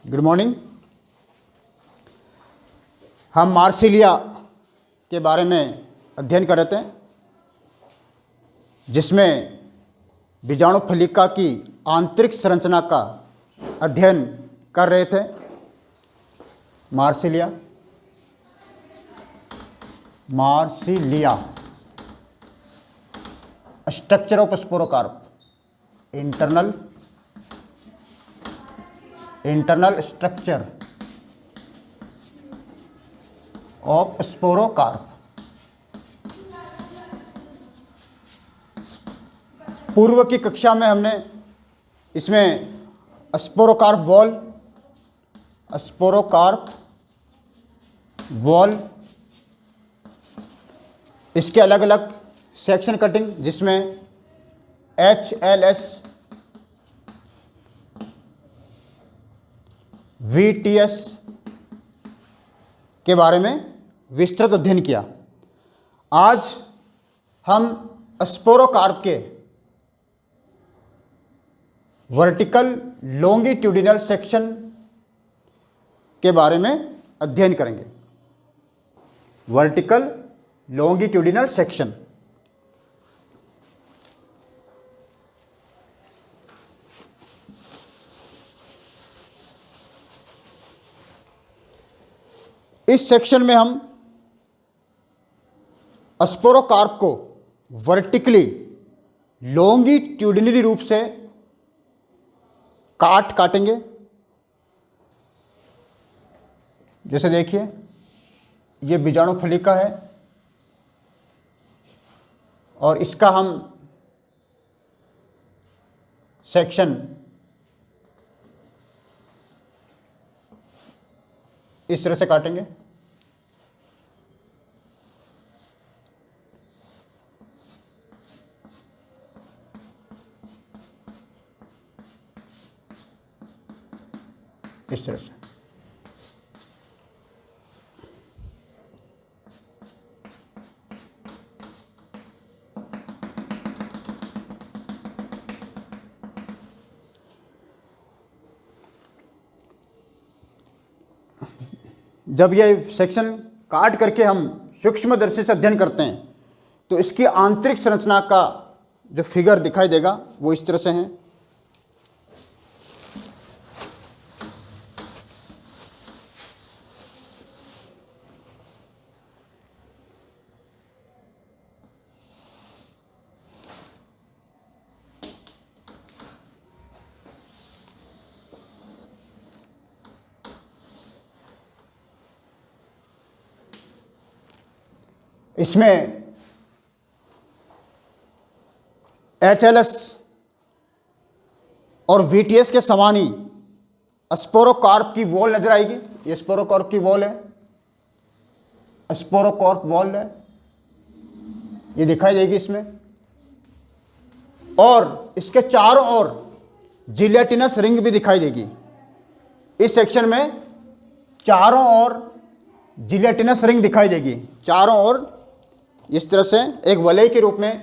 Good morning. हम Marsilea के बारे में अध्ययन कर रहे थे, जिसमें बीजाणु फलिका की आंतरिक संरचना का अध्ययन कर रहे थे। Marsilea structure of sporocarp, internal structure of sporocarp. पूर्व की कक्षा में हमने इसमें स्पोरोकार्प वॉल, इसके अलग अलग सेक्शन कटिंग, जिसमें HLS, VTS के बारे में विस्तृत अध्ययन किया। आज हम स्पोरोकार्प के वर्टिकल लॉन्गिट्यूडिनल सेक्शन के बारे में अध्ययन करेंगे। Vertical longitudinal section. इस सेक्शन में हम स्पोरोकार्प को वर्टिकली लॉन्गिट्यूडिनली रूप से काटेंगे। जैसे देखिए, ये बीजाणु फलिका है और इसका हम सेक्शन इस तरह से काटेंगे। इस तरह से। जब ये सेक्शन काट करके हम सूक्ष्मदर्शी से अध्ययन करते हैं तो इसकी आंतरिक संरचना का जो फिगर दिखाई देगा वो इस तरह से है। इसमें HLS और VTS के समान ही स्पोरोकार्प की वॉल नजर आएगी। ये स्पोरोकार्प की वॉल है, स्पोरोकार्प वॉल है, ये दिखाई देगी इसमें। और इसके चारों ओर जिलेटिनस रिंग भी दिखाई देगी। इस सेक्शन में चारों ओर जिलेटिनस रिंग दिखाई देगी। चारों ओर इस तरह से एक वलय के रूप में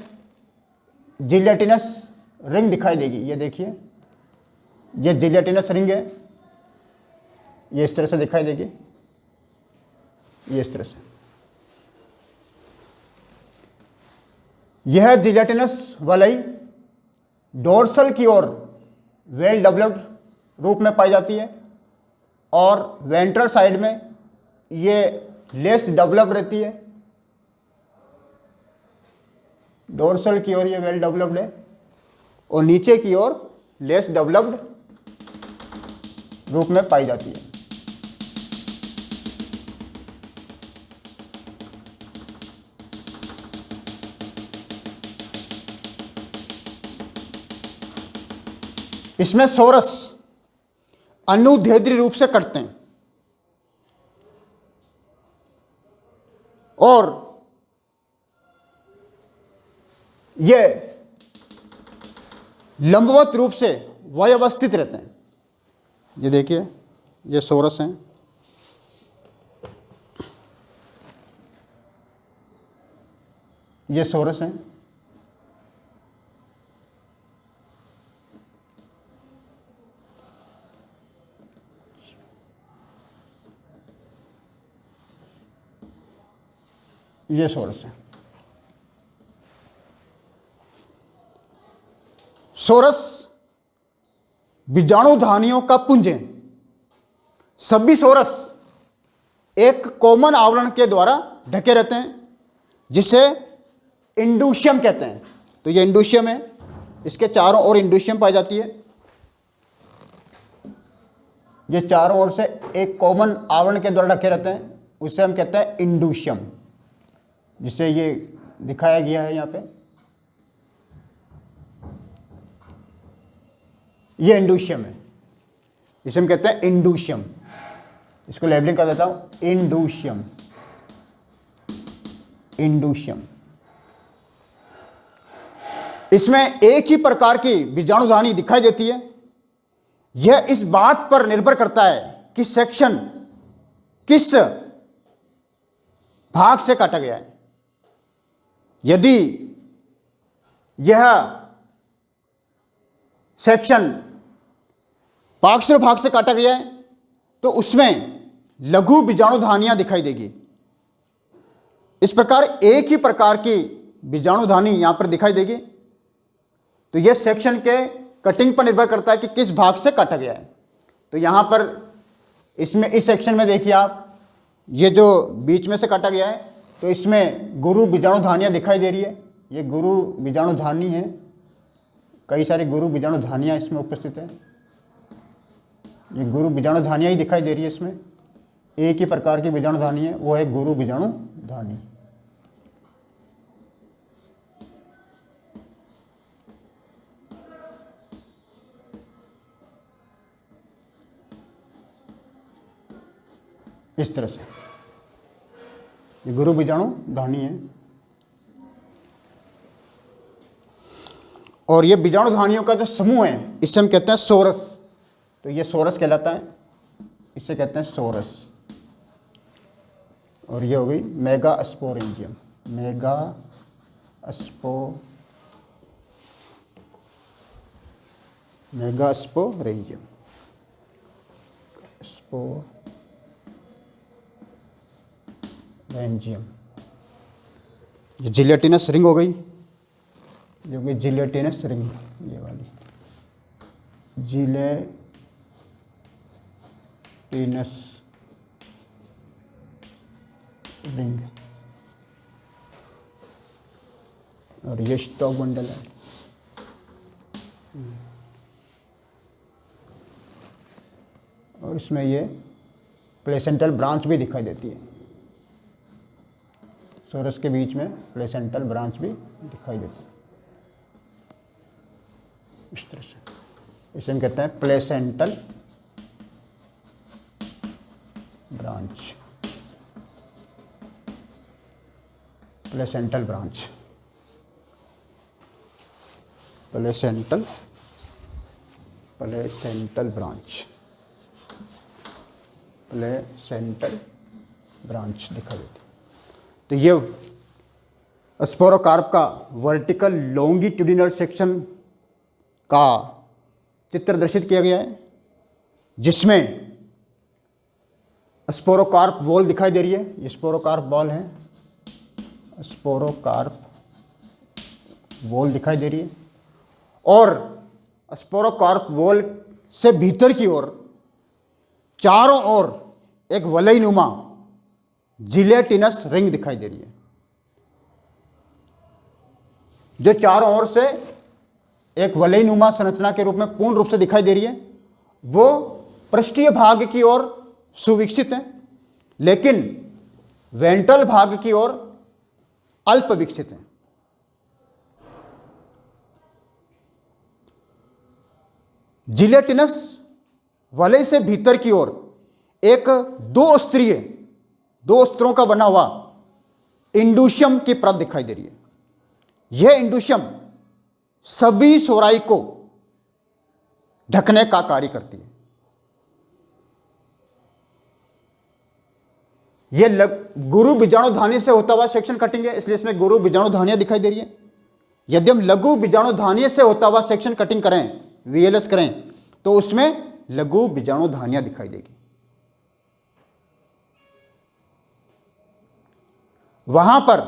जिलेटिनस रिंग दिखाई देगी। ये देखिए, ये जिलेटिनस रिंग है, ये इस तरह से दिखाई देगी। ये इस तरह से। यह जिलेटिनस वलय डोर्सल की ओर वेल डेवलप्ड रूप में पाई जाती है और वेंट्रल साइड में ये लेस डेवलप्ड रहती है। डोर्सल की ओर ये वेल डेवलप्ड है और नीचे की ओर लेस डेवलप्ड रूप में पाई जाती है। इसमें सोरस अनुदैर्ध्य रूप से कटते हैं और ये लंबवत रूप से व्यवस्थित रहते हैं। ये देखिए, ये सोरस हैं। ये सोरस हैं। ये सोरस है। सोरस बीजाणुधानियों का पुंज है। सभी सोरस एक कॉमन आवरण के द्वारा ढके रहते हैं जिसे इंडूशियम कहते हैं। तो ये इंडूशियम है, इसके चारों ओर इंडूशियम पाई जाती है। ये चारों ओर से एक कॉमन आवरण के द्वारा ढके रहते हैं, उसे हम कहते हैं इंडूशियम, जिसे ये दिखाया गया है यहाँ पे। ये इंडूशियम है, इसे हम कहते हैं इंडूशियम। इसको लेबलिंग कर देता हूं, इंडूशियम। इंडूशियम इसमें एक ही प्रकार की बीजाणुधानी दिखाई देती है। यह इस बात पर निर्भर करता है कि सेक्शन किस भाग से काटा गया है। यदि यह सेक्शन पार्श्व भाग से काटा गया है तो उसमें लघु बीजाणुधानियां दिखाई देगी। इस प्रकार एक ही प्रकार की बीजाणुधानी यहां पर दिखाई देगी। तो यह सेक्शन के कटिंग पर निर्भर करता है कि किस भाग से काटा गया है। तो यहां पर इसमें इस सेक्शन में देखिए आप, ये जो बीच में से काटा गया है तो इसमें गुरु बीजाणुधानियां दिखाई दे रही है। ये गुरु बीजाणुधानी है, कई सारी गुरु बीजाणुधानियां इसमें उपस्थित है। ये गुरु बीजाणुधानियां ही दिखाई दे रही है इसमें। एक ही प्रकार की बीजाणुधानी है, वो है गुरु बीजाणुधानी। इस तरह से ये गुरु बीजाणुधानी है। और ये बीजाणुधानियों का जो समूह है इसे हम कहते हैं सोरस। तो ये सोरस कहलाता है, इसे कहते हैं सोरस। और ये हो गई मेगास्पोरेंजियम। मेगास्पोरेंजियम ये जिलेटिनस रिंग हो गई, जो कि जिलेटिनस रिंग, ये वाली जिलेटिनस रिंग। और ये स्टॉक बंडल है। और इसमें ये प्लेसेंटल ब्रांच भी दिखाई देती है। सोरस के बीच में प्लेसेंटल ब्रांच भी दिखाई देती है इस तरह से। इसे हम कहते हैं placental branch. Placental branch, placental branch, placental branch दिखाई देती है। तो ये स्पोरोकार्प का वर्टिकल लॉन्गिट्यूडिनल सेक्शन का चित्र दर्शित किया गया है, जिसमें स्पोरोकार्प वॉल दिखाई दे रही है। ये स्पोरोकार्प वॉल है, स्पोरोकार्प वॉल दिखाई दे रही है। और स्पोरोकार्प वॉल से भीतर की ओर चारों ओर एक वलयनुमा जिलेटिनस रिंग दिखाई दे रही है, जो चारों ओर से एक वलयनुमा संरचना के रूप में पूर्ण रूप से दिखाई दे रही है। वो पृष्ठीय भाग की ओर सुविकसित है, लेकिन वेंट्रल भाग की ओर अल्प विकसित है। जिलेटिनस वलय से भीतर की ओर एक दो स्तरों का बना हुआ इंडूशियम की परत दिखाई दे रही है। यह इंडूशियम सभी सोराई को ढकने का कार्य करती है। यह गुरु बीजाणुधानी से होता हुआ सेक्शन कटिंग है, इसलिए इसमें गुरु बीजाणुधानियां दिखाई दे रही है। यदि हम लघु बीजाणुधानी से होता हुआ सेक्शन कटिंग करें, वीएलएस करें, तो उसमें लघु बीजाणुधानियां दिखाई देगी। वहां पर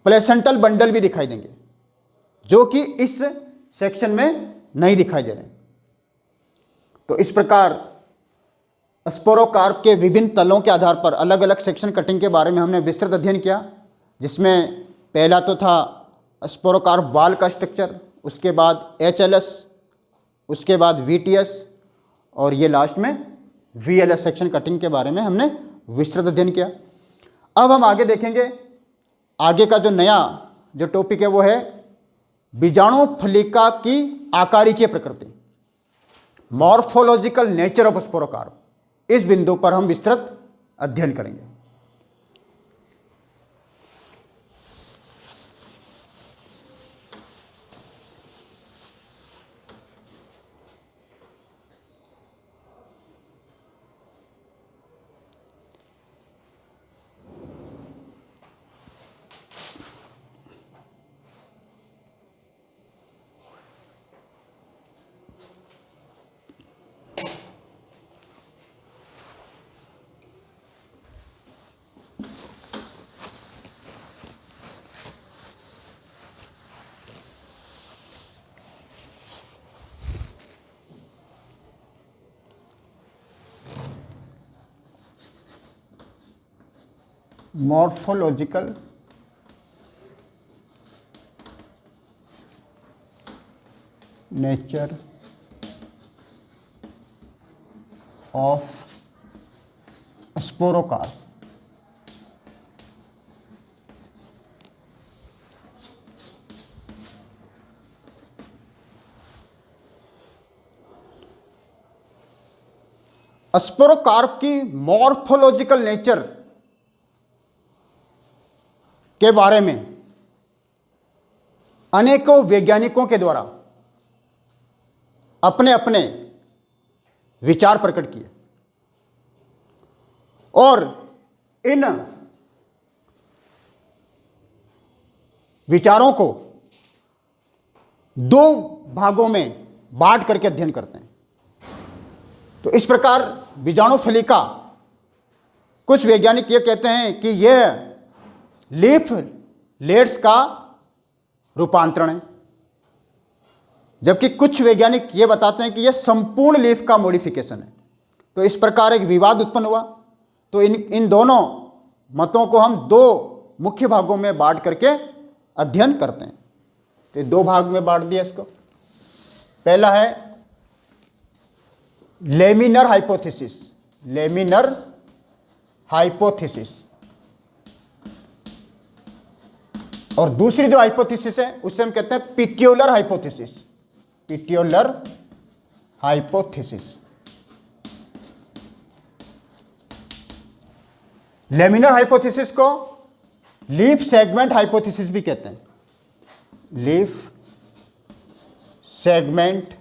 प्लेसेंटल बंडल भी दिखाई देंगे, जो कि इस सेक्शन में नहीं दिखाई दे रहे। तो इस प्रकार स्पोरोकार्प के विभिन्न तलों के आधार पर अलग अलग सेक्शन कटिंग के बारे में हमने विस्तृत अध्ययन किया, जिसमें पहला तो था स्पोरोकार्प वाल का स्ट्रक्चर, उसके बाद HLS, उसके बाद VTS और ये लास्ट में VLS सेक्शन कटिंग के बारे में हमने विस्तृत अध्ययन किया। अब हम आगे देखेंगे, आगे का जो नया जो टॉपिक है वो है बीजाणु फलिका की आकारिकीय प्रकृति, मॉर्फोलॉजिकल नेचर ऑफ स्पोरोकार्प। इस बिंदु पर हम विस्तृत अध्ययन करेंगे। Morphological nature of sporocarp. Sporocarp की मॉर्फोलॉजिकल नेचर के बारे में अनेकों वैज्ञानिकों के द्वारा अपने अपने विचार प्रकट किए, और इन विचारों को दो भागों में बांट करके अध्ययन करते हैं। तो इस प्रकार बीजाणु फलिका, कुछ वैज्ञानिक ये कहते हैं कि यह लीफ लेट्स का रूपांतरण है, जबकि कुछ वैज्ञानिक ये बताते हैं कि यह संपूर्ण लीफ का मॉडिफिकेशन है। तो इस प्रकार एक विवाद उत्पन्न हुआ। तो इन दोनों मतों को हम दो मुख्य भागों में बांट करके अध्ययन करते हैं। तो दो भाग में बांट दिया इसको। पहला है लेमिनर हाइपोथेसिस, लेमिनर हाइपोथेसिस, और दूसरी जो हाइपोथेसिस है उसे हम कहते हैं पिट्यूलर hypothesis, petiolar hypothesis. Laminar hypothesis को लीफ सेगमेंट हाइपोथेसिस भी कहते हैं, लीफ सेगमेंट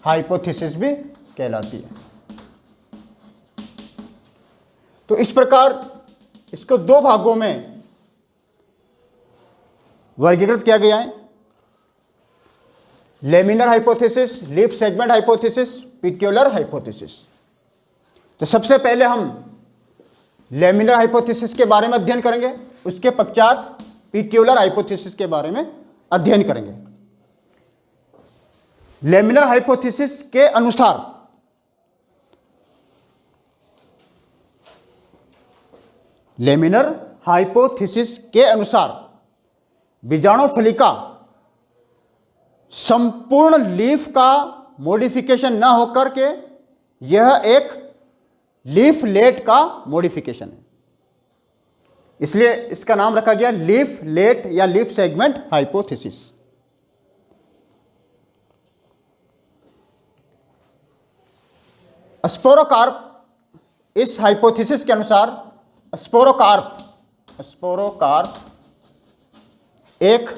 हाइपोथेसिस भी कहलाती है। तो इस प्रकार इसको दो भागों में वर्गीकृत किया गया है, laminar hypothesis, leaf segment hypothesis, petiolar hypothesis. तो सबसे पहले हम लेमिनर हाइपोथेसिस के बारे में अध्ययन करेंगे, उसके पश्चात पिट्यूलर हाइपोथेसिस के बारे में अध्ययन करेंगे। लेमिनर हाइपोथेसिस के अनुसार लेमिनर हाइपोथेसिस के अनुसार बीजाणु फलिका संपूर्ण लीफ का मॉडिफिकेशन न होकर के यह एक लीफ लेट का मॉडिफिकेशन है, इसलिए इसका नाम रखा गया लीफ लेट या लीफ सेगमेंट हाइपोथेसिस। स्पोरोकार्प, इस हाइपोथेसिस के अनुसार स्पोरोकार्प एक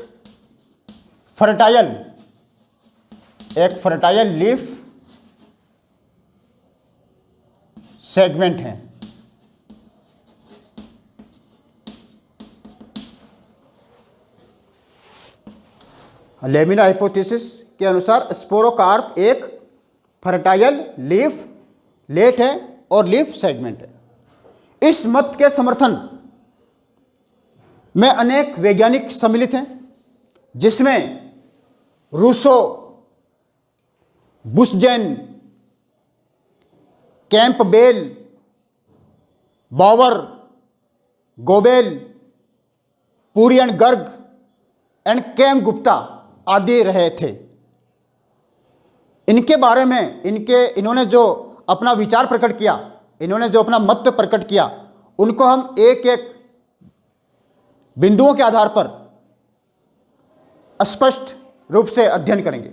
फर्टाइल लीफ सेगमेंट है। लेमिनर हाइपोथेसिस के अनुसार स्पोरोकार्प एक फर्टाइल लीफ लेट है और लीफ सेगमेंट है। इस मत के समर्थन में अनेक वैज्ञानिक सम्मिलित हैं, जिसमें Russow, Busgen, Campbell, Bower, Goebel, पुरियन गर्ग एंड कैम गुप्ता आदि रहे थे। इनके बारे में इन्होंने जो अपना विचार प्रकट किया, इन्होंने जो अपना मत प्रकट किया, उनको हम एक एक बिंदुओं के आधार पर स्पष्ट रूप से अध्ययन करेंगे।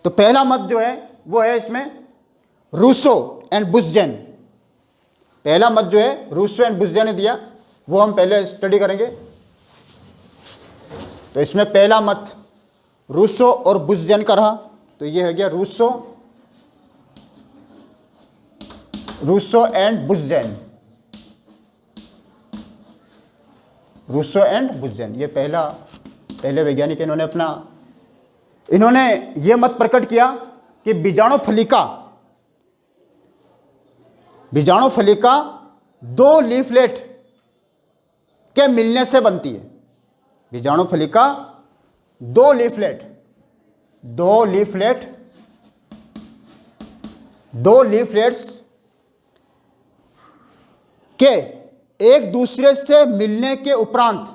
तो पहला मत जो है वो है इसमें रूसो एंड बुशजेन। पहला मत जो है रूसो एंड बुशजेन ने दिया, वो हम पहले स्टडी करेंगे। तो इसमें पहला मत रूसो और बुशजेन का रहा, तो ये हो गया रूसो एंड बुशजेन। रूसो एंड बुशजेन, ये पहले वैज्ञानिक इन्होंने ये मत प्रकट किया कि बीजाणु फलिका दो लीफलेट के मिलने से बनती है। बीजाणु फलिका दो लीफलेट्स के एक दूसरे से मिलने के उपरांत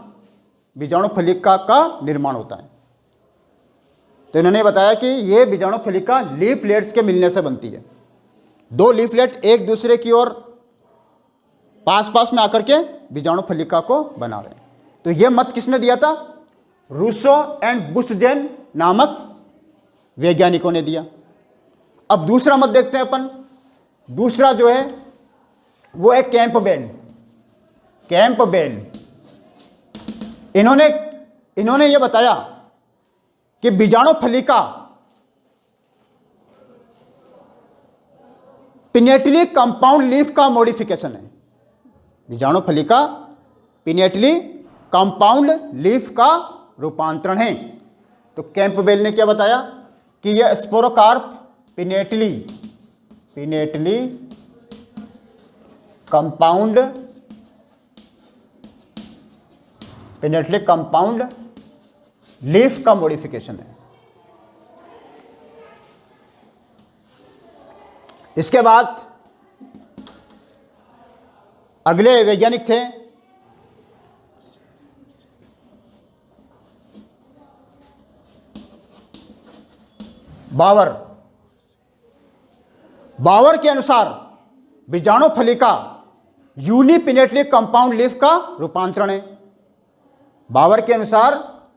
बीजाणु फलिका का निर्माण होता है। तो इन्होंने बताया कि यह बीजाणु फलिका लीफलेट्स के मिलने से बनती है। दो लीफलेट एक दूसरे की ओर पास में आकर के बीजाणु फलिका को बना रहे हैं। तो यह मत किसने दिया था? रूसो एंड बुशजेन नामक वैज्ञानिकों ने दिया। अब दूसरा मत देखते हैं अपन। दूसरा जो है वो है कैंपबेल। इन्होंने यह बताया कि बीजाणु फलिका पिनेटली कंपाउंड लीफ का मॉडिफिकेशन है। बीजाणु फलिका पिनेटली कंपाउंड लीफ का रूपांतरण है। तो कैंपबेल ने क्या बताया कि यह स्पोरोकार्प पिनेटली कंपाउंड लीफ का मॉडिफिकेशन है। इसके बाद अगले वैज्ञानिक थे बावर के अनुसार बीजाणु फलिका यूनिपिनेटली कंपाउंड लीफ का रूपांतरण है। बावर के अनुसार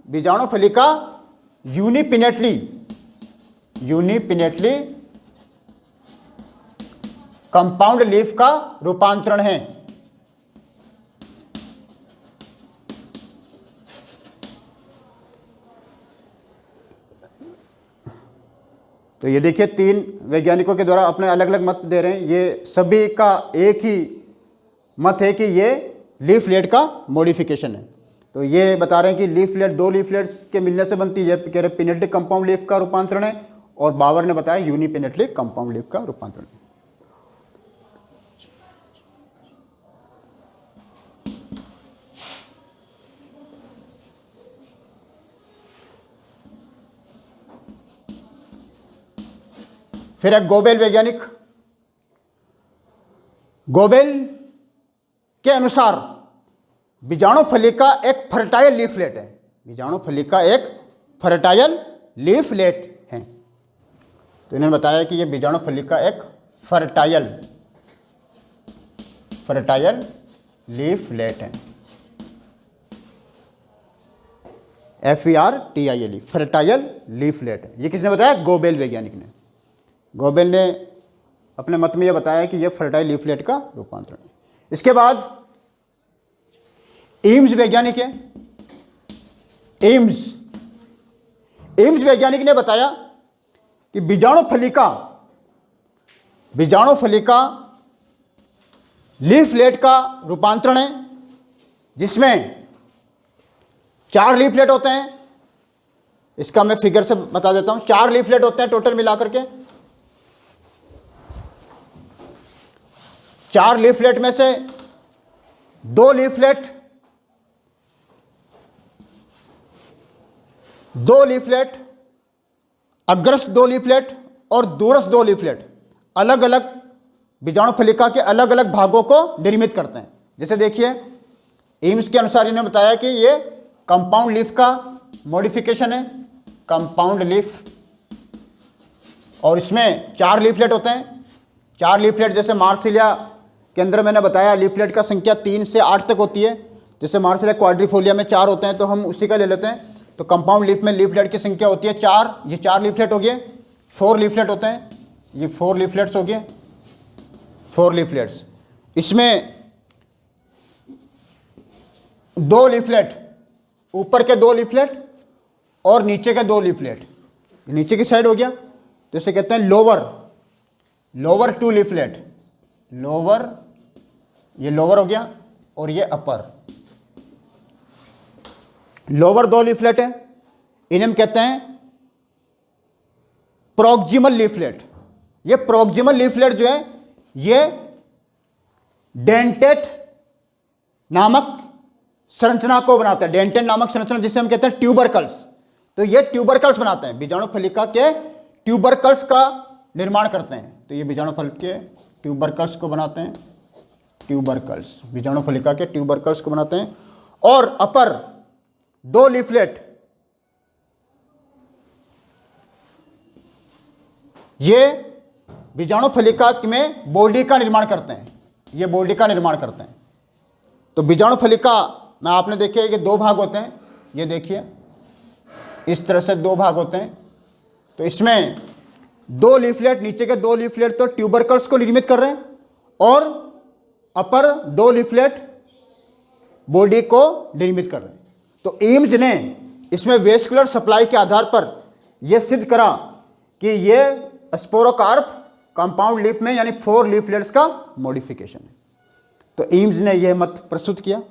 बीजाणु फलिका यूनिपिनेटली कंपाउंड लीफ का रूपांतरण है। तो ये देखिए, तीन वैज्ञानिकों के द्वारा अपने अलग अलग मत दे रहे हैं। ये सभी का एक ही मत है कि ये लीफलेट का मॉडिफिकेशन है। तो ये बता रहे हैं कि लीफलेट दो लीफलेट्स के मिलने से बनती है, कह रहे पिनेटली कंपाउंड लीफ का रूपांतरण है। और बावर ने बताया यूनिपिनेटली कंपाउंड लीफ का रूपांतरण है। फिर एक गोबेल वैज्ञानिक। गोबेल के अनुसार बीजाणु फलिका एक फर्टाइल लीफलेट है। बीजाणु फलिका एक फर्टाइल लीफलेट है। तो इन्होंने बताया कि यह बीजाणु फलिका एक फर्टाइल लीफलेट है। FERTILE, फर्टाइल लीफलेट है। ये किसने बताया? गोबेल वैज्ञानिक ने। गोबेल ने अपने मत में यह बताया कि यह फर्टाइल लीफलेट का रूपांतरण है। इसके बाद एम्स वैज्ञानिक है। एम्स वैज्ञानिक ने बताया कि बीजाणु फलिका लीफलेट का रूपांतरण है, जिसमें 4 लीफलेट होते हैं। इसका मैं फिगर से बता देता हूं। 4 लीफलेट होते हैं टोटल मिलाकर के। 4 लीफलेट में से 2 लीफलेट अग्रस्थ 2 लीफलेट और दूरस्थ 2 लीफलेट अलग अलग बीजाणु फलिका के अलग अलग भागों को निर्मित करते हैं। जैसे देखिए, एम्स के अनुसार इन्होंने बताया कि ये कंपाउंड लीफ का मॉडिफिकेशन है, कंपाउंड लीफ, और इसमें 4 लीफलेट होते हैं। 4 लीफलेट, जैसे मार्सिलिया के अंदर मैंने बताया लीफलेट का संख्या 3 से 8 तक होती है। जैसे मार्सिलिया क्वाड्रिफोलिया में 4 होते हैं, तो हम उसी का ले लेते हैं। तो कंपाउंड लीफ में लीफलेट की संख्या होती है 4, ये 4 लीफलेट हो गए। 4 लीफलेट होते हैं, ये 4 लीफलेट्स हो गए, 4 लीफलेट्स। इसमें 2 लीफलेट, ऊपर के 2 लीफलेट और नीचे के 2 लीफलेट, नीचे की साइड हो गया, तो इसे कहते हैं लोअर 2 लीफलेट, लोअर, ये लोअर हो गया और ये अपर। लोअर 2 लीफलेट है, इन्हें हम कहते हैं प्रॉक्सिमल लीफलेट। ये प्रॉक्सिमल लीफलेट जो है ये डेंटेट नामक संरचना को बनाते हैं। डेंटेट नामक संरचना जिसे हम कहते हैं ट्यूबरकल्स। तो ये ट्यूबरकल्स बनाते हैं, बीजाणु फलिका के ट्यूबरकल्स का निर्माण करते हैं। तो ये बीजाणु फल के ट्यूबरकल्स को बनाते हैं, ट्यूबरकल्स, बीजाणु फलिका के ट्यूबरकल्स को बनाते हैं। और अपर 2 लीफलेट ये बीजाणु फलिका में बॉडी का निर्माण करते हैं, ये बॉडी का निर्माण करते हैं। तो बीजाणु फलिका में आपने देखिए कि 2 भाग होते हैं, ये देखिए इस तरह से 2 भाग होते हैं। तो इसमें 2 लीफलेट, नीचे के 2 लीफलेट तो ट्यूबरकल्स को निर्मित कर रहे हैं और अपर 2 लीफलेट बॉडी को निर्मित कर रहे हैं। तो एम्स ने इसमें वेस्कुलर सप्लाई के आधार पर यह सिद्ध करा कि यह स्पोरोकार्प कंपाउंड लीफ में यानी 4 लीफलेट्स का मॉडिफिकेशन है। तो एम्स ने यह मत प्रस्तुत किया।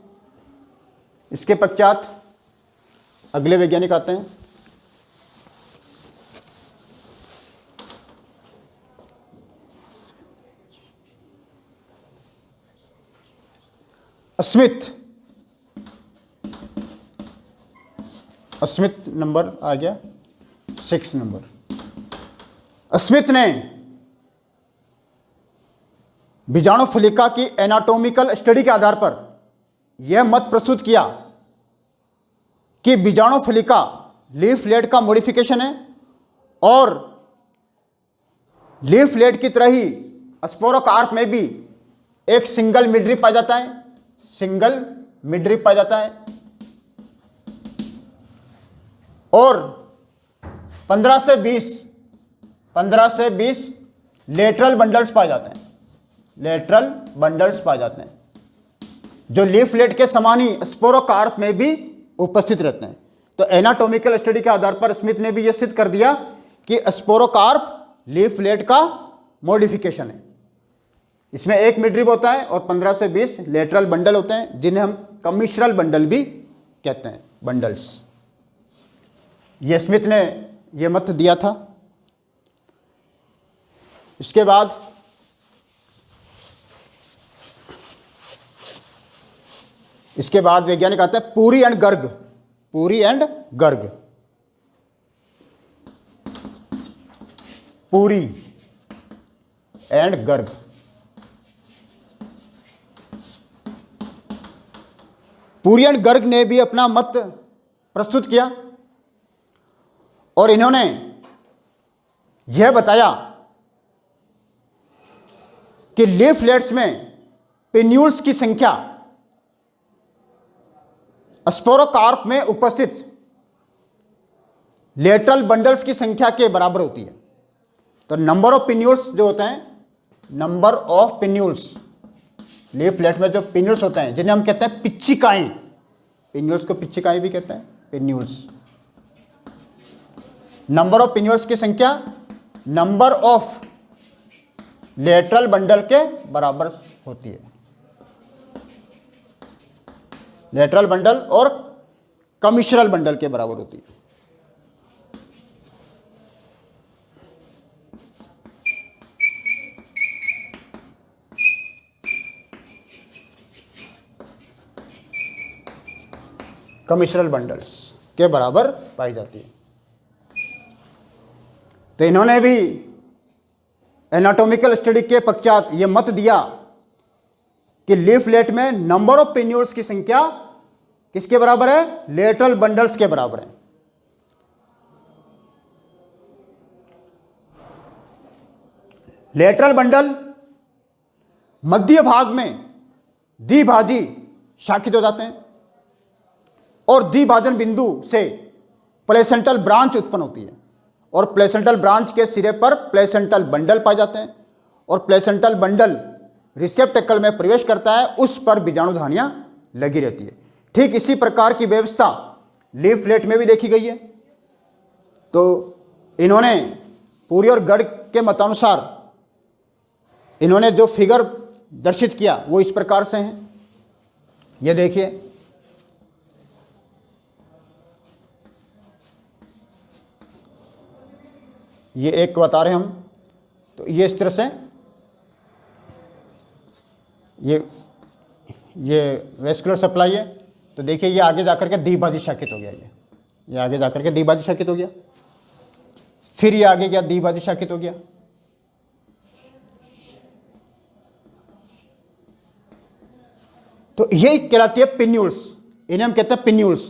इसके पश्चात अगले वैज्ञानिक आते हैं, स्मिथ नंबर आ गया 6 नंबर। स्मिथ ने बीजाणु फलिका की एनाटॉमिकल स्टडी के आधार पर यह मत प्रस्तुत किया कि बीजाणु फलिका लीफलेट का मॉडिफिकेशन है और लीफलेट की तरह ही स्पोरोकार्प में भी एक सिंगल मिडरिप पाया जाता है, सिंगल मिडरिप पाया जाता है। और 15 से 20 लेटरल बंडल्स पाए जाते हैं, लेटरल बंडल्स पाए जाते हैं जो लीफलेट के समान ही स्पोरोकार्प में भी उपस्थित रहते हैं। तो एनाटॉमिकल स्टडी के आधार पर स्मिथ ने भी यह सिद्ध कर दिया कि स्पोरोकार्प लीफलेट का मॉडिफिकेशन है। इसमें एक मिडरिप होता है और 15 से 20 लेटरल बंडल होते हैं जिन्हें हम कमिश्रल बंडल भी कहते हैं, बंडल्स। ये स्मिथ ने यह मत दिया था। इसके बाद वैज्ञानिक आते हैं Puri and Garg. Puri and Garg, Puri and Garg. Puri and Garg ने भी अपना मत प्रस्तुत किया और इन्होंने यह बताया कि लीफलेट्स में पिन्यूल्स की संख्या स्पोरोकार्प में उपस्थित लेटरल बंडल्स की संख्या के बराबर होती है। तो नंबर ऑफ पिन्यूल्स जो होते हैं, नंबर ऑफ पिन्यूल्स, लीफलेट में जो पिन्यूल्स होते हैं जिन्हें हम कहते हैं पिच्चिकाएं, पिन्यूल्स को पिच्चिकाएं भी कहते हैं, पिन्यूल्स। नंबर ऑफ पिन्यूल्स की संख्या नंबर ऑफ लेटरल बंडल के बराबर होती है। लेटरल बंडल और कमिश्रल बंडल के बराबर होती है। कमिश्रल बंडल्स के बराबर पाई जाती है। तो इन्होंने भी एनाटॉमिकल स्टडी के पश्चात ये मत दिया कि लीफलेट में नंबर ऑफ पिन्यूल्स की संख्या किसके बराबर है? लेटरल बंडल्स के बराबर है। लेटरल बंडल मध्य भाग में द्विभाजी शाखित हो जाते हैं और द्विभाजन बिंदु से प्लेसेंटल ब्रांच उत्पन्न होती है और प्लेसेंटल ब्रांच के सिरे पर प्लेसेंटल बंडल पाए जाते हैं और प्लेसेंटल बंडल रिसेप्टेकल में प्रवेश करता है, उस पर बीजाणुधानियां लगी रहती है। ठीक इसी प्रकार की व्यवस्था लीफलेट में भी देखी गई है। तो इन्होंने पुरी और गर्ग के मतानुसार इन्होंने जो फिगर दर्शित किया वो इस प्रकार से हैं। ये देखिए, ये एक बता रहे हम, तो ये इस तरह से ये वेस्कुलर सप्लाई है। तो देखिए ये आगे जाकर के द्विभाजी शाखित हो गया, ये आगे जाकर के द्विभाजी शाखित हो गया, फिर ये आगे गया द्विभाजी शाखित हो गया। तो यही कहलाती है पिन्यूल्स, इन्हें हम कहते हैं पिन्यूल्स।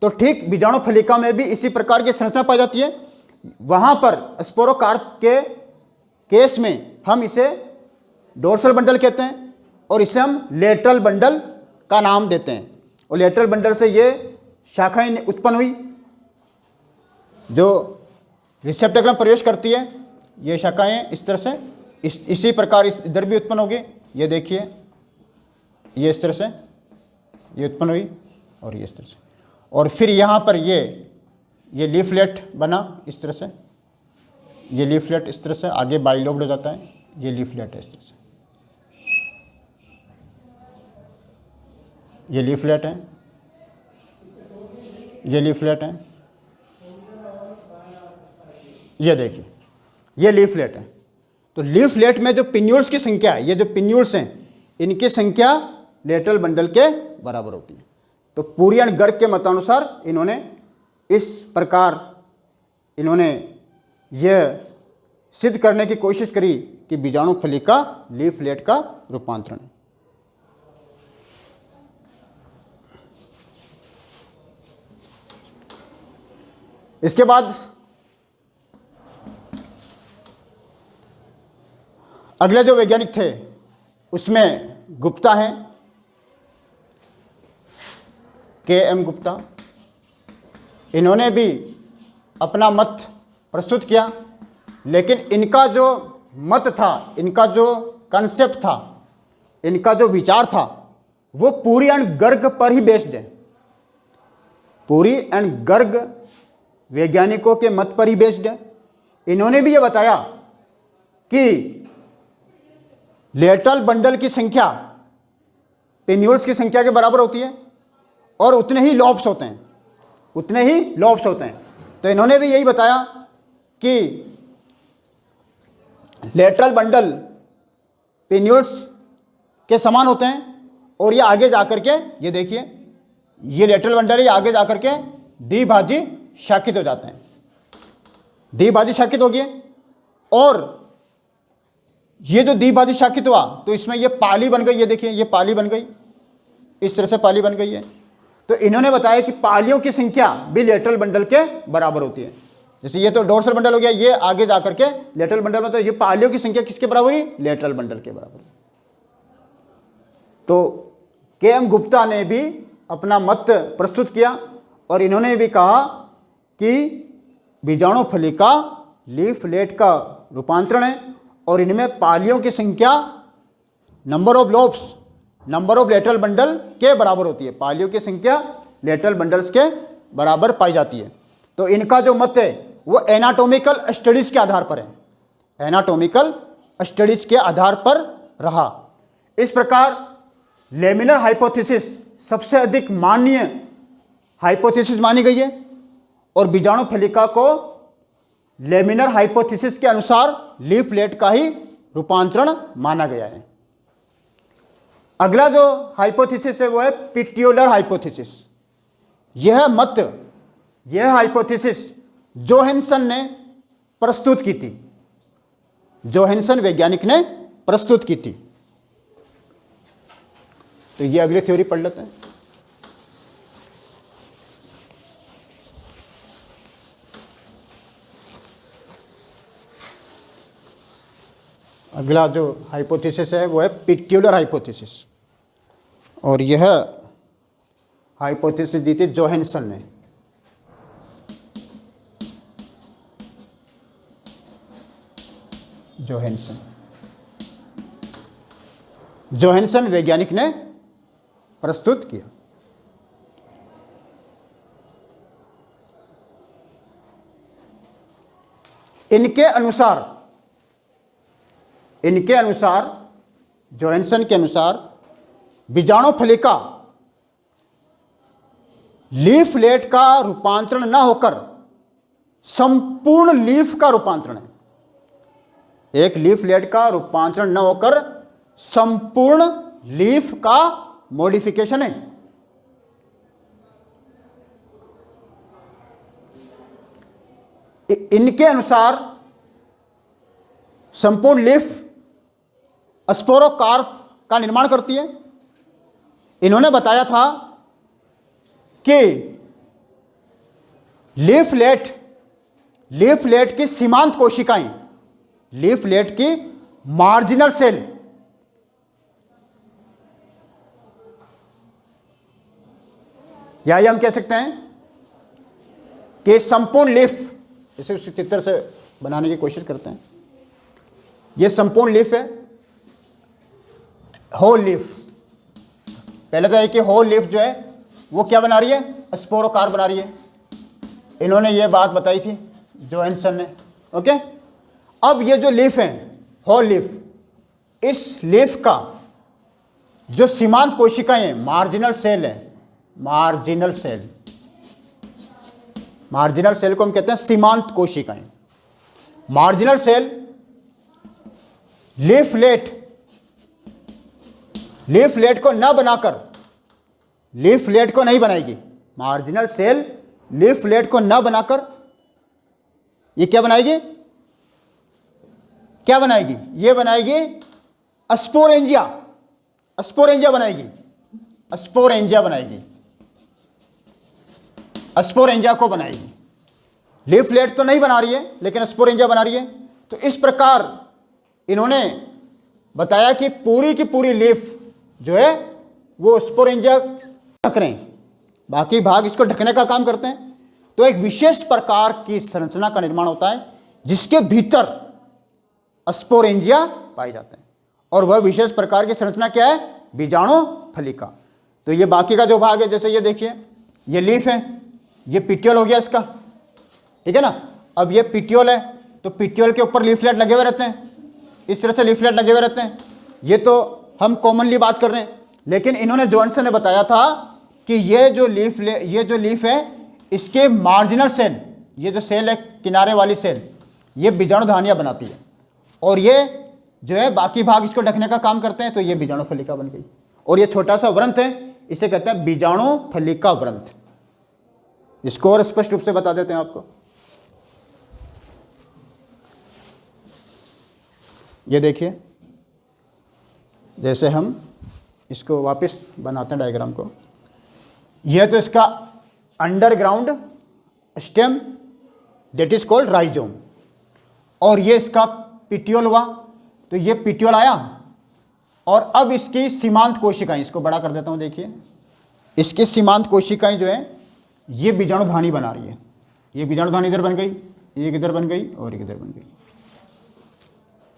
तो ठीक बीजाणु फलिका में भी इसी प्रकार की संरचना पाई जाती है। वहां पर स्पोरोकार्प के केस में हम इसे डोर्सल बंडल कहते हैं और इसे हम लेटरल बंडल का नाम देते हैं। और लेटरल बंडल से ये शाखाएं उत्पन्न हुई जो रिसेप्टेकल में प्रवेश करती है। ये शाखाएं इस तरह से इसी प्रकार इधर भी उत्पन्न होगी। ये देखिए, ये इस तरह से ये उत्पन्न हुई और ये इस तरह से, और फिर यहाँ पर ये लीफलेट बना इस तरह से। ये लीफलेट इस तरह से आगे बाइलोब्ड हो जाता है। ये लीफलेट है इस तरह से, ये लीफलेट है, ये लीफलेट है, ये देखिए ये लीफलेट है। तो लीफलेट में जो पिन्यूल्स की संख्या है, ये जो पिन्यूल्स हैं इनकी संख्या लेटरल बंडल के बराबर होती है। तो पुरी एंड गर्ग के मतानुसार इन्होंने इस प्रकार इन्होंने यह सिद्ध करने की कोशिश करी कि बीजाणु फलिका लीफलेट का रूपांतरण है। इसके बाद अगले जो वैज्ञानिक थे उसमें गुप्ता हैं, के.एम. गुप्ता। इन्होंने भी अपना मत प्रस्तुत किया, लेकिन इनका जो मत था, इनका जो कॉन्सेप्ट था, इनका जो विचार था वो पुरी एंड गर्ग पर ही बेस्ड है। पुरी एंड गर्ग वैज्ञानिकों के मत पर ही बेस्ड है। इन्होंने भी ये बताया कि लेटरल बंडल की संख्या पिन्यूल्स की संख्या के बराबर होती है और उतने ही लॉब्स होते हैं, उतने ही लॉब्स होते हैं। तो इन्होंने भी यही बताया कि लेटरल बंडल पिन्यूल्स के समान होते हैं और ये आगे जाकर के, ये देखिए ये लेटरल बंडल है, ये आगे जाकर के द्विभाजी शाखित हो जाते हैं, द्विभाजी शाखित हो गए। और ये जो द्विभाजी शाखित हुआ तो इसमें ये पाली बन गई, ये देखिए ये पाली बन गई, इस तरह से पाली बन गई है। तो इन्होंने बताया कि पालियों की संख्या भी लेटरल बंडल के बराबर होती है। जैसे ये तो डोर्सल बंडल हो गया, ये आगे जाकर के लेटरल बंडल में, तो ये पालियों की संख्या किसके बराबर हुई? लेटरल बंडल के बराबर। तो के.एम. गुप्ता ने भी अपना मत प्रस्तुत किया और इन्होंने भी कहा कि बीजाणु फलिका लीफलेट का रूपांतरण है और इनमें पालियों की संख्या number of lobes, number of lateral bundle के बराबर होती है। पालियों की संख्या लेटरल बंडल्स के बराबर पाई जाती है। तो इनका जो मत है वो एनाटॉमिकल स्टडीज के आधार पर है, एनाटॉमिकल स्टडीज के आधार पर रहा। इस प्रकार लेमिनर हाइपोथेसिस सबसे अधिक मान्य हाइपोथेसिस मानी गई है और बीजाणु फलिका को लेमिनर हाइपोथेसिस के अनुसार लीफलेट का ही रूपांतरण माना गया है। अगला जो हाइपोथेसिस है वो है पिट्यूलर हाइपोथेसिस। यह मत, यह हाइपोथेसिस जोहानसन ने प्रस्तुत की थी, जोहानसन वैज्ञानिक ने प्रस्तुत की थी। तो ये अगली थ्योरी पढ़ लेते हैं। अगला जो हाइपोथेसिस है वो है पिट्यूलर हाइपोथेसिस, और यह हाइपोथेसिस दी थी जोहानसन ने। जोहानसन वैज्ञानिक ने प्रस्तुत किया। इनके अनुसार जोहानसन के अनुसार बीजाणुफलिका लीफलेट का रूपांतरण न होकर संपूर्ण लीफ का रूपांतरण है। एक लीफलेट का रूपांतरण न होकर संपूर्ण लीफ का मॉडिफिकेशन है। इनके अनुसार संपूर्ण लीफ स्पोरोकार्प का निर्माण करती है। इन्होंने बताया था कि लीफलेट की सीमांत कोशिकाएं, लीफलेट की मार्जिनल सेल, या हम कह सकते हैं कि संपूर्ण लीफ, इसे उस चित्र से बनाने की कोशिश करते हैं। यह संपूर्ण लीफ है, होल लीफ। पहले तो है कि होल लीफ जो है वो क्या बना रही है, स्पोरोकार्प बना रही है। इन्होंने ये बात बताई थी जोहानसन ने। ओके, अब ये जो लीफ है, होल लीफ, इस लीफ का जो सीमांत कोशिकाएं, मार्जिनल सेल है, मार्जिनल सेल को हम कहते हैं सीमांत कोशिकाएं। मार्जिनल सेल लीफलेट को न बनाकर, लीफलेट को नहीं बनाएगी। मार्जिनल सेल लीफलेट को न बनाकर ये क्या बनाएगी, ये बनाएगी स्पोरेंजिया बनाएगी। स्पोरेंजिया को बनाएगी। लीफलेट तो नहीं बना रही है, लेकिन स्पोरेंजिया बना रही है। तो इस प्रकार इन्होंने बताया कि पूरी की पूरी लीफ जो है वो स्पोरेंजिया ढक रहे हैं, बाकी भाग इसको ढकने का काम करते हैं। तो एक विशेष प्रकार की संरचना का निर्माण होता है जिसके भीतर स्पोरेंजिया पाए जाते हैं, और वह विशेष प्रकार की संरचना क्या है, बीजाणुफलिका। तो ये बाकी का जो भाग है, जैसे ये देखिए, ये लीफ है, ये पिट्यूल हो गया इसका, ठीक है ना। अब ये पिट्यूल है, तो पिट्यूल के ऊपर लीफलेट लगे हुए रहते हैं, इस तरह से लीफलेट लगे हुए रहते हैं। ये तो हम कॉमनली बात कर रहे हैं, लेकिन इन्होंने जोहानसन ने बताया था कि ये जो लीफ है, इसके मार्जिनल सेल, ये जो सेल है किनारे वाली सेल, ये बीजाणुधानियां बनाती है, और ये जो है बाकी भाग इसको ढकने का काम करते हैं। तो ये बीजाणुफलिका बन गई। और ये छोटा सा व्रंथ है, इसे कहते हैं बीजाणुफलिका व्रंथ। इसको और स्पष्ट रूप से बता देते हैं आपको। ये देखिए, जैसे हम इसको वापस बनाते हैं डायग्राम को, यह तो इसका underground stem that is called rhizome, और ये इसका पिट्यूल हुआ। तो ये पिट्यूल आया, और अब इसकी सीमांत कोशिकाएं, इसको बड़ा कर देता हूं, देखिए इसकी सीमांत कोशिकाएं जो है ये बीजाणुधानी बना रही है। ये बीजाणुधानी इधर बन गई, एक इधर बन गई, और एक इधर बन गई।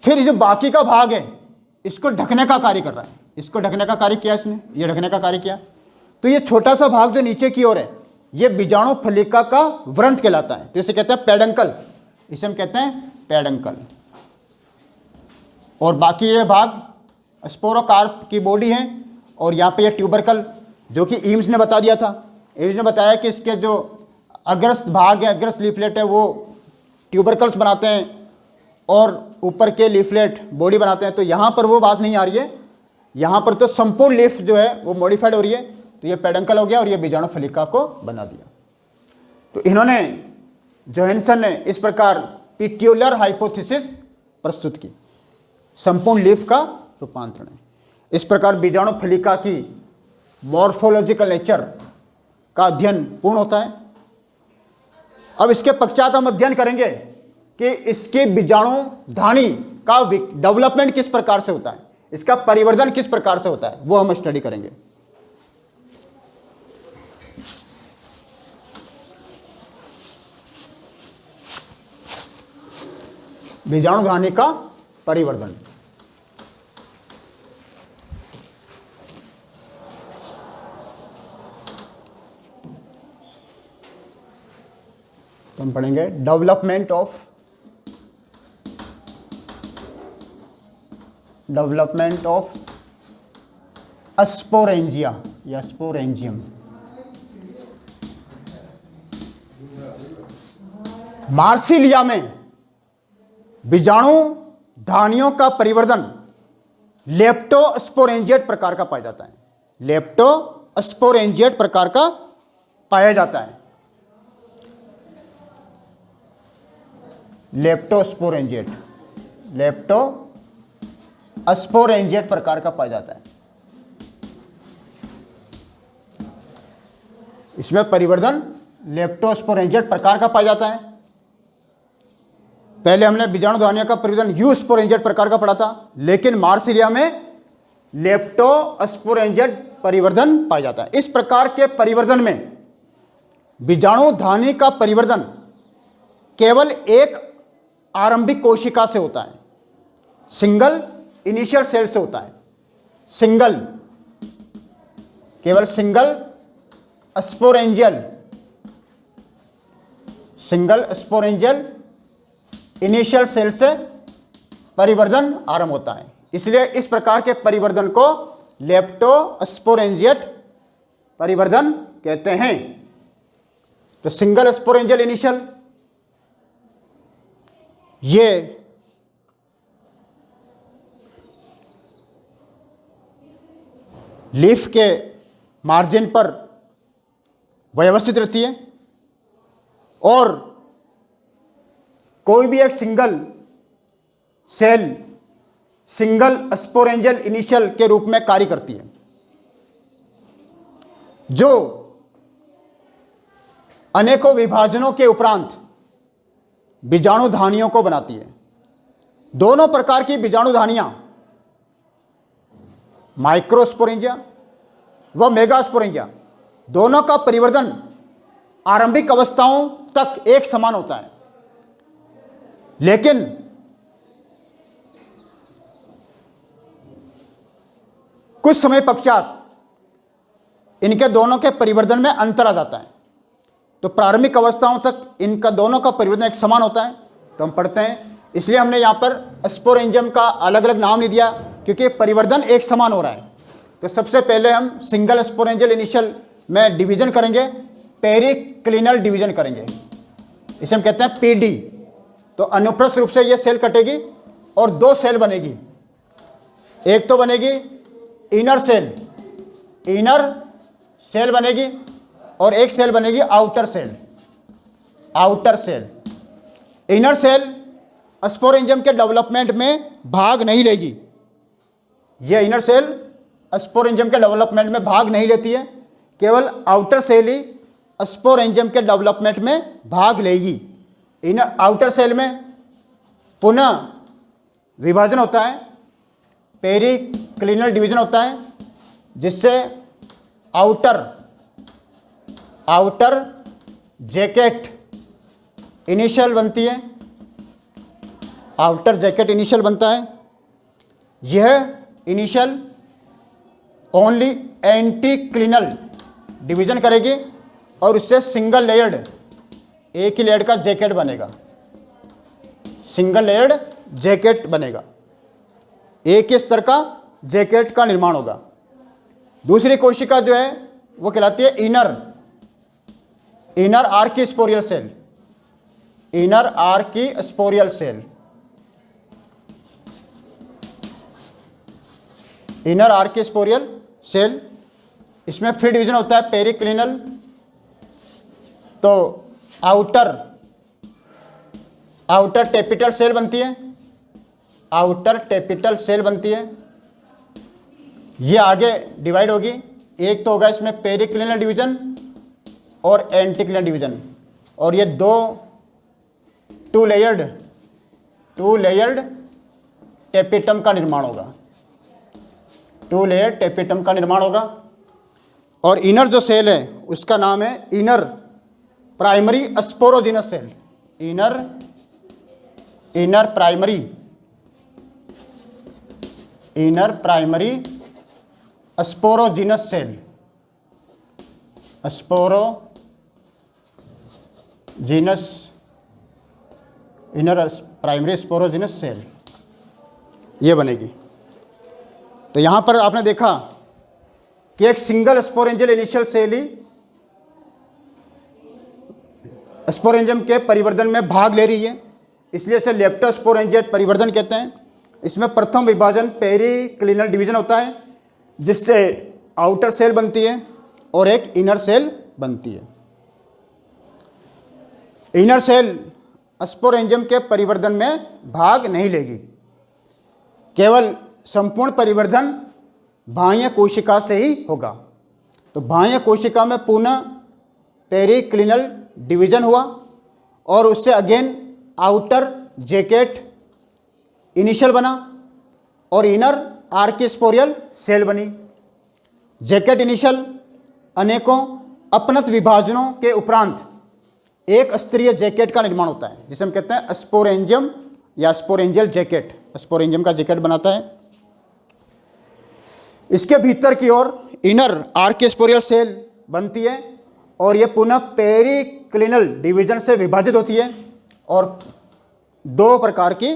फिर जो बाकी का भाग है इसको ढकने का कार्य कर रहा है, इसको ढकने का कार्य किया इसने, ये ढकने का कार्य किया। तो ये छोटा सा भाग जो नीचे की ओर है, ये बीजाणुफलिका का व्रंथ कहलाता है। तो इसे कहते हैं पेडंकल, इसे हम कहते हैं पेडंकल। और बाकी ये भाग स्पोरोकार्प की बॉडी है, और यहाँ पे ये ट्यूबरकल, जो कि एम्स ने बता दिया था। एम्स ने बताया कि इसके जो अग्रस्त भाग है, अग्रस्त लीफलेट है, वो ट्यूबरकल्स बनाते हैं, और ऊपर के लीफलेट बॉडी बनाते हैं। तो यहाँ पर वो बात नहीं आ रही है, यहाँ पर तो संपूर्ण लीफ जो है वो मॉडिफाइड हो रही है। तो ये पेडंकल हो गया और ये बीजाणु फलिका को बना दिया। तो इन्होंने, जोहानसन ने इस प्रकार पिट्यूलर हाइपोथेसिस प्रस्तुत की, संपूर्ण लीफ का रूपांतरण है। इस प्रकार बीजाणु फलिका की मॉर्फोलॉजिकल नेचर का अध्ययन पूर्ण होता है। अब इसके पश्चात हम अध्ययन करेंगे कि इसके बीजाणु धानी का डेवलपमेंट किस प्रकार से होता है, इसका परिवर्धन किस प्रकार से होता है, वो हम स्टडी करेंगे। बीजाणु धानी का परिवर्धन। तो हम पढ़ेंगे डेवलपमेंट ऑफ स्पोरेंजिया या स्पोरेंजियम। मार्सिलिया में बीजाणु धानियों का परिवर्तन लेप्टोस्पोरेंजिएट प्रकार का पाया जाता है। लेप्टोस्पोरेंजिएट प्रकार का पाया जाता है। लेप्टोस्पोरेंजिएट प्रकार का पाया जाता है। इसमें परिवर्तन लेप्टोस्पोरेंजिएट प्रकार का पाया जाता है। पहले हमने बीजाणु धानियों का परिवर्तन यूस्पोरेंजिएट प्रकार का पढ़ा था, लेकिन मार्सिलिया में लेप्टोस्पोरेंजिएट परिवर्तन पाया जाता है। इस प्रकार के परिवर्तन में बीजाणु धानी का परिवर्तन केवल एक आरंभिक कोशिका से होता है, सिंगल इनिशियल सेल से होता है। केवल सिंगल स्पोरेंजियल इनिशियल सेल से परिवर्तन आरंभ होता है। इसलिए इस प्रकार के परिवर्तन को लेप्टोस्पोरेंजिएट परिवर्तन कहते हैं। तो सिंगल स्पोरेंजियल इनिशियल, ये लीफ के मार्जिन पर व्यवस्थित रहती है और कोई भी एक single cell single sporangial initial के रूप में कार्य करती है, जो अनेकों विभाजनों के उपरांत बीजाणु धानियों को बनाती है। दोनों प्रकार की बीजाणु धानियां, माइक्रोस्पोरेंजिया व मेगास्पोरेंजिया, दोनों का परिवर्तन आरंभिक अवस्थाओं तक एक समान होता है, लेकिन कुछ समय पश्चात इनके दोनों के परिवर्तन में अंतर आ जाता है। तो प्रारंभिक अवस्थाओं तक इनका दोनों का परिवर्तन एक समान होता है। तो हम पढ़ते हैं, इसलिए हमने यहाँ पर स्पोरेंजियम का अलग अलग नाम नहीं दिया, क्योंकि परिवर्तन एक समान हो रहा है। तो सबसे पहले हम सिंगल स्पोरेंजियल इनिशियल में डिवीजन करेंगे, पेरिक्लिनल डिवीजन करेंगे, इसे हम कहते हैं पीडी। तो अनुप्रस्थ रूप से ये सेल कटेगी और दो सेल बनेगी। एक तो बनेगी इनर सेल बनेगी और एक सेल बनेगी outer cell. Inner cell sporangium के डेवलपमेंट में भाग नहीं लेगी। यह इनर सेल स्पोरेंजियम के डेवलपमेंट में भाग नहीं लेती है, केवल आउटर सेल ही स्पोरेंजियम के डेवलपमेंट में भाग लेगी। इनर आउटर सेल में पुनः विभाजन होता है, पेरिक्लिनल डिवीजन होता है, जिससे आउटर जैकेट इनिशियल बनती है। आउटर जैकेट इनिशियल बनता है। यह इनिशियल ओनली एंटीक्लिनल डिवीजन करेगी और उससे सिंगल लेयर्ड, एक ही लेयर्ड का जैकेट बनेगा, सिंगल लेयर्ड जैकेट बनेगा, एक ही स्तर का जैकेट का निर्माण होगा। दूसरी कोशिका जो है वो कहलाती है inner archesporial cell. Inner archesporial cell, inner archesporial cell इसमें फ्री डिवीजन होता है पेरिक्लिनल, तो आउटर टेपिटल सेल बनती है, आउटर टेपिटल सेल बनती है। ये आगे डिवाइड होगी, एक तो होगा इसमें पेरिक्लिनल डिवीजन और एंटीक्लिनल डिवीजन, और ये टू लेयर्ड टेपिटम का निर्माण होगा, 2 लेयर टेपिटम का निर्माण होगा। और इनर जो सेल है उसका नाम है inner primary sporogenous cell, inner primary sporogenous cell, inner primary sporogenous cell, ये बनेगी। तो यहाँ पर आपने देखा कि एक सिंगल स्पोरेंजियल इनिशियल सेल ही स्पोरेंजियम के परिवर्धन में भाग ले रही है, इसलिए इसे लेप्टोस्पोरेंजिएट परिवर्धन कहते हैं। इसमें प्रथम विभाजन पेरिक्लिनल डिवीजन होता है, जिससे आउटर सेल बनती है और एक इनर सेल बनती है। इनर सेल स्पोरेंजियम के परिवर्धन में भाग नहीं लेगी, केवल संपूर्ण परिवर्धन बाह्य कोशिका से ही होगा। तो बाह्य कोशिका में पुनः पेरिक्लिनल डिवीजन हुआ और उससे अगेन आउटर जैकेट इनिशियल बना और इनर आर्किस्पोरियल सेल बनी। जैकेट इनिशियल अनेकों अपनत विभाजनों के उपरांत एक स्तरीय जैकेट का निर्माण होता है, जिसे हम कहते हैं स्पोरेंजियम या स्पोरेंजियल जैकेट। स्पोरेंजियम का जैकेट बनाता है। इसके भीतर की ओर इनर आर्किस्पोरियल सेल बनती है और ये पुनः पेरिक्लिनल डिवीजन से विभाजित होती है और 2 प्रकार की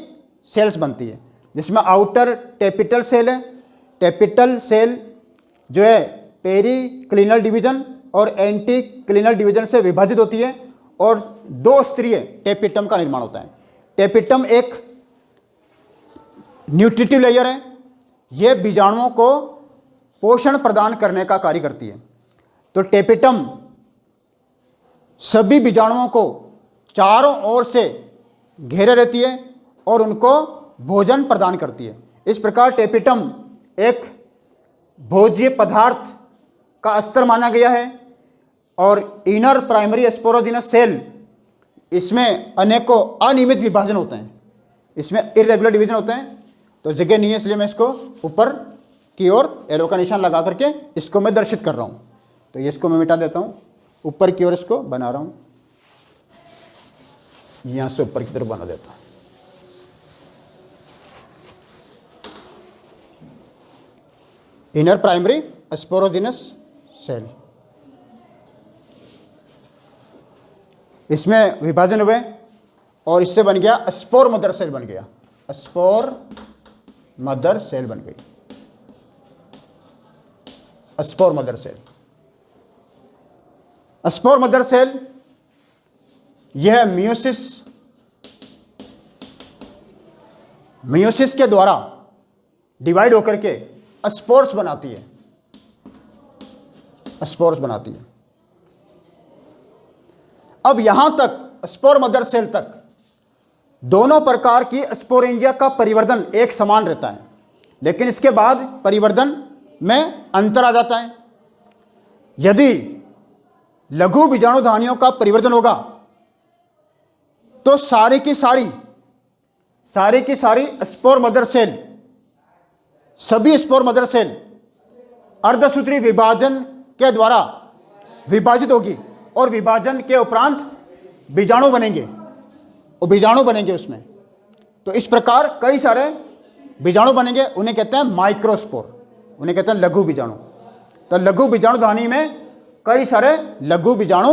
सेल्स बनती है, जिसमें आउटर टेपिटल सेल है। टेपिटल सेल जो है पेरिक्लिनल डिवीजन और एंटीक्लिनल डिवीजन से विभाजित होती है और 2 स्तरीय टेपिटम का निर्माण होता है। टेपिटम एक न्यूट्रिटिव लेयर है, यह बीजाणुओं को पोषण प्रदान करने का कार्य करती है। तो टेपिटम सभी बीजाणुओं को चारों ओर से घेरे रहती है और उनको भोजन प्रदान करती है। इस प्रकार टेपिटम एक भोज्य पदार्थ का स्तर माना गया है। और इनर प्राइमरी स्पोरोजिनस सेल, इसमें अनेकों अनियमित विभाजन होते हैं, इसमें इरेगुलर डिवीजन होते हैं। तो जगह नहीं है, इसलिए मैं इसको ऊपर की ओर एरो का निशान लगा करके इसको मैं दर्शित कर रहा हूँ। तो ये इसको मैं मिटा देता हूँ, ऊपर की ओर इसको बना रहा हूँ, यहाँ से ऊपर की तरफ बना देता हूँ। इनर प्राइमरी स्पोरोजिनस सेल, इसमें विभाजन हुए और इससे बन गया स्पोर मदर सेल बन गया, स्पोर मदर सेल बन गई, spore mother cell. Spore mother cell यह मियोसिस के द्वारा डिवाइड होकर के स्पोर्स बनाती है, स्पोर्स बनाती है। अब यहां तक स्पोर मदर सेल तक दोनों प्रकार की स्पोरेंजिया का परिवर्धन एक समान रहता है, लेकिन इसके बाद परिवर्धन में अंतर आ जाता है। यदि लघु बीजाणुधानियों का परिवर्धन होगा तो सारी की सारी स्पोर मदर सेल, सभी स्पोर मदर सेल अर्धसूत्री विभाजन के द्वारा विभाजित होगी और विभाजन के उपरांत बीजाणु बनेंगे और बीजाणु बनेंगे उसमें। तो इस प्रकार कई सारे बीजाणु बनेंगे, उन्हें कहते हैं माइक्रोस्पोर, उन्हें कहते हैं लघु बीजाणु। तो लघु बीजाणुधानी में कई सारे लघु बीजाणु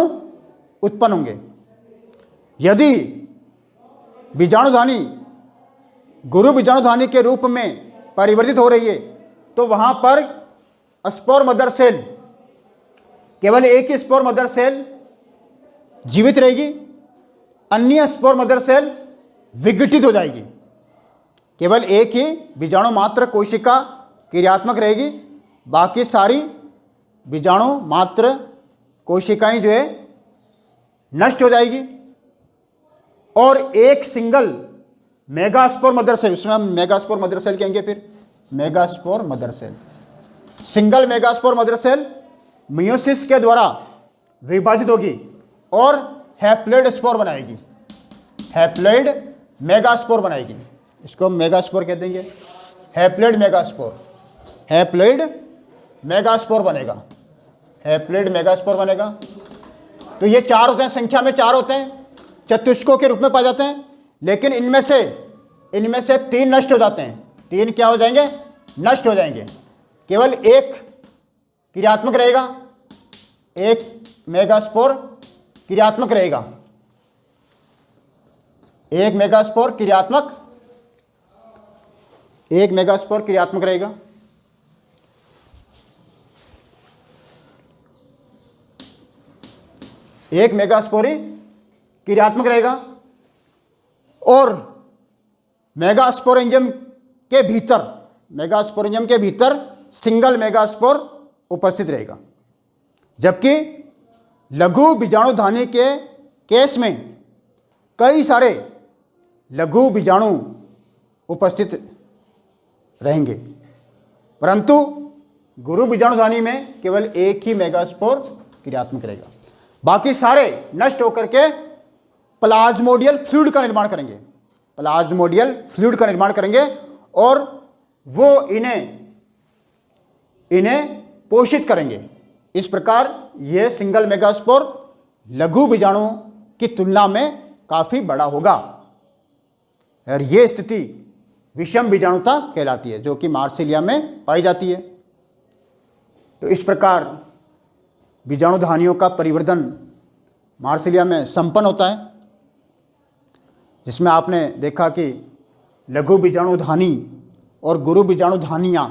उत्पन्न होंगे। यदि बीजाणुधानी गुरु बीजाणुधानी के रूप में परिवर्तित हो रही है तो वहां पर स्पोर मदर सेल, केवल एक ही स्पोर मदर सेल जीवित रहेगी, अन्य स्पोर मदर सेल विघटित हो जाएगी। केवल एक ही बीजाणु मात्र कोशिका क्रियात्मक रहेगी, बाकी सारी बीजाणु मात्र कोशिकाएं जो है नष्ट हो जाएगी और एक सिंगल मेगास्पोर मदर सेल, इसमें हम मेगास्पोर मदर सेल कहेंगे, फिर megaspore mother cell, single megaspore mother cell meiosis के द्वारा विभाजित होगी और हैप्लॉइड स्पोर बनाएगी, हैप्लॉइड मेगास्पोर बनाएगी। इसको हम मेगास्पोर कह देंगे, हैप्लॉइड मेगास्पोर, हैप्लॉइड मेगास्पोर बनेगा, हैप्लॉइड मेगास्पोर बनेगा। तो ये 4 होते हैं, संख्या में 4 होते हैं, चतुष्कों के रूप में पाए जाते हैं, लेकिन इनमें से 3 नष्ट हो जाते हैं। 3 क्या हो जाएंगे? नष्ट हो जाएंगे। केवल एक क्रियात्मक रहेगा, एक मेगास्पोर क्रियात्मक रहेगा, एक मेगास्पोर क्रियात्मक रहेगा। एक मेगास्पोरी क्रियात्मक रहेगा और मेगास्पोरेंजियम के भीतर सिंगल मेगास्पोर उपस्थित रहेगा। जबकि लघु बीजाणुधानी के केस में कई सारे लघु बीजाणु उपस्थित रहेंगे, परंतु गुरु बीजाणुधानी में केवल एक ही मेगास्पोर क्रियात्मक रहेगा। बाकी सारे नष्ट होकर के प्लाज्मोडियल फ्लूइड का निर्माण करेंगे, प्लाज्मोडियल फ्लूइड का निर्माण करेंगे और वो इन्हें पोषित करेंगे। इस प्रकार ये सिंगल मेगास्पोर लघु बीजाणु की तुलना में काफी बड़ा होगा और ये स्थिति विषम बीजाणुता कहलाती है, जो कि मार्सिलिया में पाई जाती है। तो इस प्रकार बीजाणुधानियों का परिवर्धन मार्सिलिया में संपन्न होता है, जिसमें आपने देखा कि लघु बीजाणुधानी और गुरु बीजाणुधानियाँ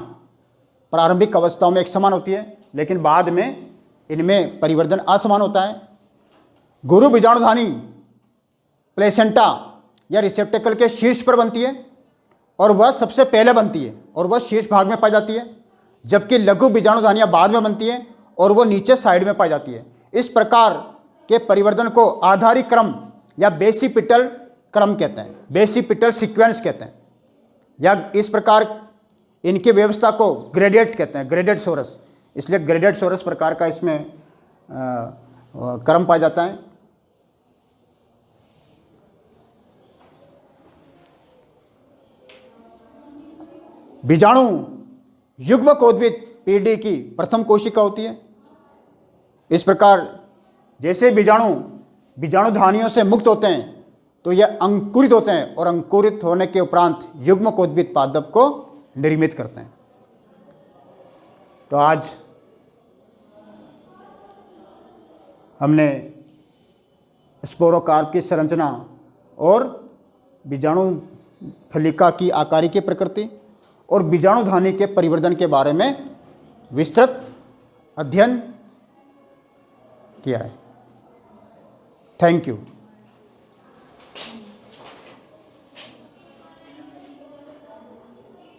प्रारंभिक अवस्थाओं में एक समान होती है, लेकिन बाद में इनमें परिवर्तन असमान होता है। गुरु बीजाणुधानी प्लेसेंटा या रिसेप्टेकल के शीर्ष पर बनती है और वह सबसे पहले बनती है और वह शीर्ष भाग में पाई जाती है, जबकि लघु बीजाणुधानियाँ बाद में बनती हैं और वो नीचे साइड में पाई जाती है। इस प्रकार के परिवर्तन को आधारी क्रम या बेसिपिटल क्रम कहते हैं, बेसिपिटल सीक्वेंस कहते हैं, या इस प्रकार इनकी व्यवस्था को ग्रेडेड कहते हैं, ग्रेडेड सोरस। इसलिए ग्रेडेड सोरस प्रकार का इसमें क्रम पाया जाता है। बीजाणु युग्मकोद्भिद पीढ़ी की प्रथम कोशिका होती है। इस प्रकार जैसे बीजाणुधानियों से मुक्त होते हैं तो यह अंकुरित होते हैं और अंकुरित होने के उपरांत युग्मकोद्भिद पादप को निर्मित करते हैं। तो आज हमने स्पोरोकार्प की संरचना और बीजाणु फलिका की आकारिकी प्रकृति और बीजाणुधानी के परिवर्तन के बारे में विस्तृत अध्ययन किया है। Thank you.